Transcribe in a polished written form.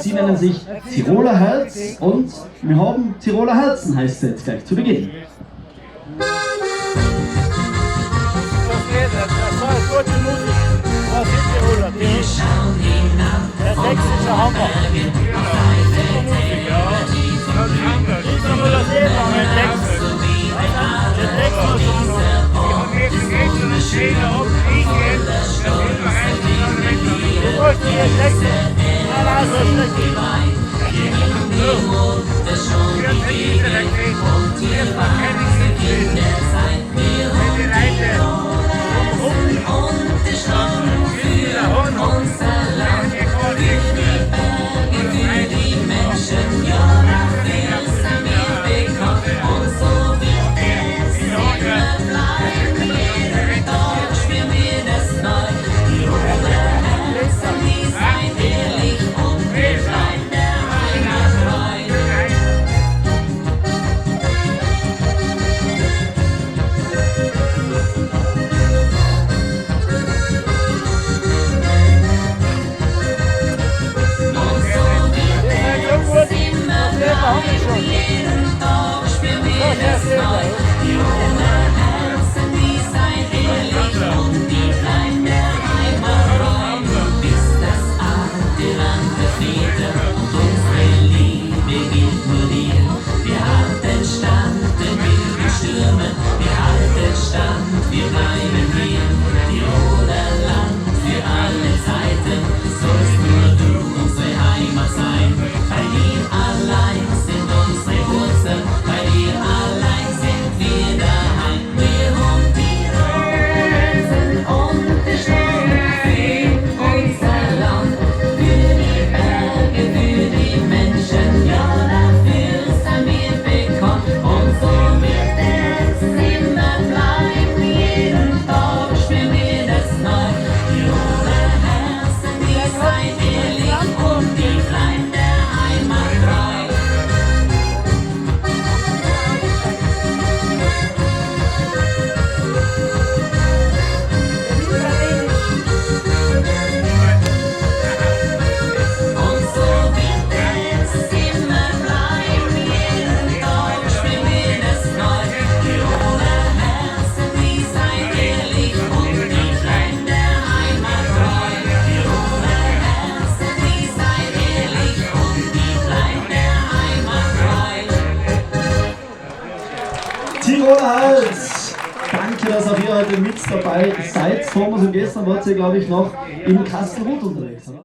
Sie nennen sich Tiroler Herz und wir haben Tiroler Herzen, heißt es jetzt gleich zu Beginn. Wir schauen hinab, der Text ist ein Hammer. Tiroler Herz! Danke, dass auch ihr heute mit dabei seid. Thomas und gestern wart ihr, glaube ich, noch in Kastelruth unterwegs, oder?